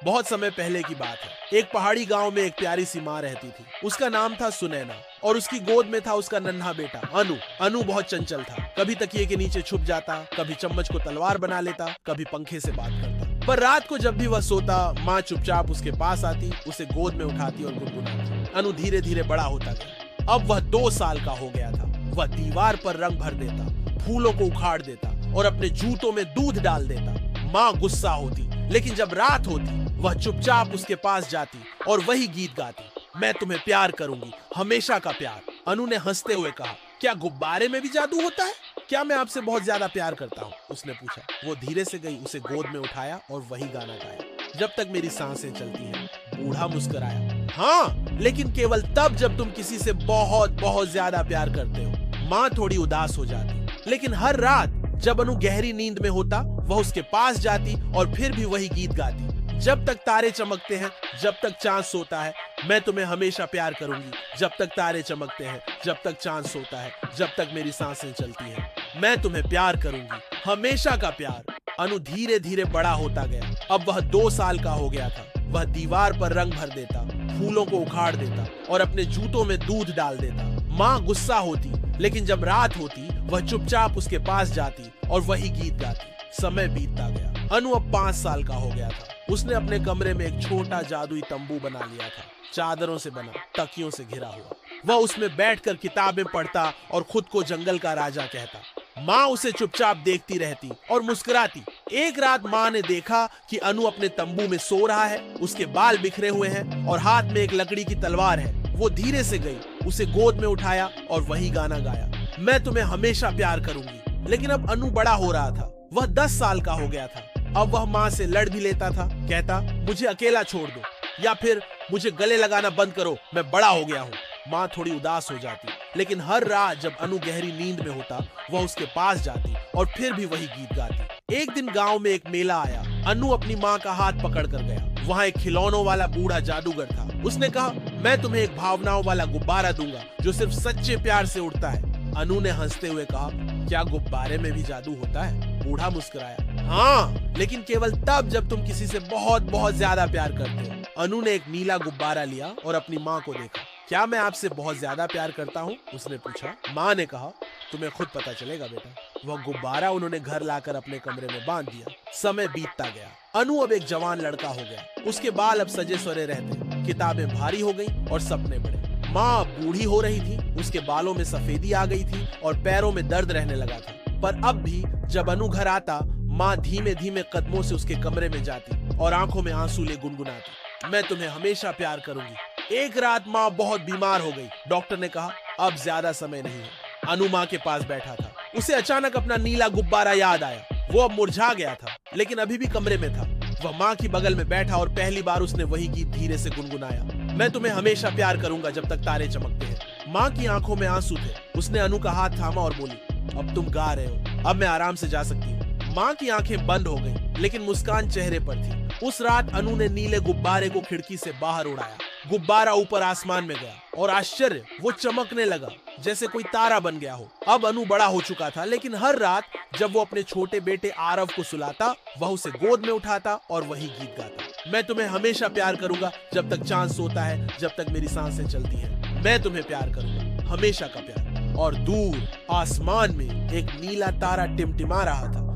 बहुत समय पहले की बात है। एक पहाड़ी गांव में एक प्यारी सी माँ रहती थी। उसका नाम था सुनैना और उसकी गोद में था उसका नन्हा बेटा अनु। अनु बहुत चंचल था। कभी तकिए के नीचे छुप जाता, कभी चम्मच को तलवार बना लेता, कभी पंखे से बात करता। पर रात को जब भी वह सोता, माँ चुपचाप उसके पास आती, उसे गोद में उठाती और गुनगुनाती। अनु धीरे धीरे बड़ा होता गया। अब वह 2 साल का हो गया था। वह दीवार पर रंग भर देता, फूलों को उखाड़ देता और अपने जूतों में दूध डाल देता। माँ गुस्सा होती, लेकिन जब रात होती वह चुपचाप उसके पास जाती और वही गीत गाती, मैं तुम्हें प्यार करूंगी, हमेशा का प्यार। अनु ने हंसते हुए कहा, क्या गुब्बारे में भी जादू होता है? क्या मैं आपसे बहुत ज्यादा प्यार करता हूँ? उसने पूछा। वो धीरे से गई, उसे गोद में उठाया और वही गाना गाया, जब तक मेरी सांसें चलती हैं। बूढ़ा मुस्कुराया, हाँ, लेकिन केवल तब जब तुम किसी से बहुत बहुत ज्यादा प्यार करते हो। माँ थोड़ी उदास हो जाती, लेकिन हर रात जब अनु गहरी नींद में होता, वह उसके पास जाती और फिर भी वही गीत गाती, जब तक तारे चमकते हैं, जब तक चांद सोता है, मैं तुम्हें हमेशा प्यार करूंगी। जब तक तारे चमकते हैं, जब तक चांद सोता है, जब तक मेरी सांसें चलती हैं, मैं तुम्हें प्यार करूंगी, हमेशा का प्यार। अनु धीरे धीरे बड़ा होता गया। अब वह 2 साल का हो गया था। वह दीवार पर रंग भर देता, फूलों को उखाड़ देता और अपने जूतों में दूध डाल देता। माँ गुस्सा होती, लेकिन जब रात होती वह चुपचाप उसके पास जाती और वही गीत गाती। समय बीतता गया। अनु अब 5 साल का हो गया था। उसने अपने कमरे में एक छोटा जादुई तंबू बना लिया था, चादरों से बना, तकियों से घिरा हुआ। वह उसमें बैठकर किताबें पढ़ता और खुद को जंगल का राजा कहता। माँ उसे चुपचाप देखती रहती और मुस्कुराती। एक रात माँ ने देखा कि अनु अपने तंबू में सो रहा है। उसके बाल बिखरे हुए हैं और हाथ में एक लकड़ी की तलवार है। वो धीरे से गई, उसे गोद में उठाया और वही गाना गाया, मैं तुम्हें हमेशा प्यार करूंगी। लेकिन अब अनु बड़ा हो रहा था। वह 10 साल का हो गया था। अब वह माँ से लड़ भी लेता था, कहता, मुझे अकेला छोड़ दो या फिर मुझे गले लगाना बंद करो, मैं बड़ा हो गया हूँ। माँ थोड़ी उदास हो जाती, लेकिन हर रात जब अनु गहरी नींद में होता, वह उसके पास जाती और फिर भी वही गीत गाती। एक दिन गांव में एक मेला आया। अनु अपनी माँ का हाथ पकड़ कर गया। वहाँ एक खिलौनों वाला बूढ़ा जादूगर था। उसने कहा, मैं तुम्हें एक भावनाओं वाला गुब्बारा दूंगा जो सिर्फ सच्चे प्यार से उड़ता है। अनु ने हंसते हुए कहा, क्या गुब्बारे में भी जादू होता है? बूढ़ा मुस्कुराया, हाँ, लेकिन केवल तब जब तुम किसी से बहुत बहुत ज्यादा प्यार करते हो। अनु ने एक नीला गुब्बारा लिया और अपनी माँ को देखा। क्या मैं आपसे बहुत ज्यादा प्यार करता हूँ? उसने पूछा। माँ ने कहा, तुम्हें खुद पता चलेगा बेटा। वह गुब्बारा उन्होंने घर लाकर अपने कमरे में बांध दिया। समय बीतता गया। अनु अब एक जवान लड़का हो गया। उसके बाल अब सजे सवरे रहते, किताबें भारी हो गई और सपने बड़े। माँ बूढ़ी हो रही थी, उसके बालों में सफेदी आ गई थी और पैरों में दर्द रहने लगा था। पर अब भी जब अनु घर आता, माँ धीमे धीमे कदमों से उसके कमरे में जाती और आंखों में आंसू ले गुनगुनाती, मैं तुम्हें हमेशा प्यार करूंगी। एक रात माँ बहुत बीमार हो गई। डॉक्टर ने कहा, अब ज्यादा समय नहीं है। अनु माँ के पास बैठा था। उसे अचानक अपना नीला गुब्बारा याद आया। वो अब मुरझा गया था, लेकिन अभी भी कमरे में था। वह माँ की बगल में बैठा और पहली बार उसने वही गीत धीरे से गुनगुनाया, मैं तुम्हें हमेशा प्यार करूंगा जब तक तारे चमकते हैं। माँ की आंखों में आंसू थे। उसने अनु का हाथ थामा और बोली, अब तुम गा रहे हो, अब मैं आराम से जा सकती हूँ। माँ की आंखें बंद हो गई, लेकिन मुस्कान चेहरे पर थी। उस रात अनु ने नीले गुब्बारे को खिड़की से बाहर उड़ाया। गुब्बारा ऊपर आसमान में गया और आश्चर्य, वो चमकने लगा जैसे कोई तारा बन गया हो। अब अनु बड़ा हो चुका था, लेकिन हर रात जब वो अपने छोटे बेटे आरव को सुलाता, वह उसे गोद में उठाता और वही गीत गाता, मैं तुम्हें हमेशा प्यार करूंगा जब तक चांद सोता है, जब तक मेरी सांसें चलती हैं, मैं तुम्हें प्यार करूंगा, हमेशा का प्यार। और दूर आसमान में एक नीला तारा टिमटिमा रहा था।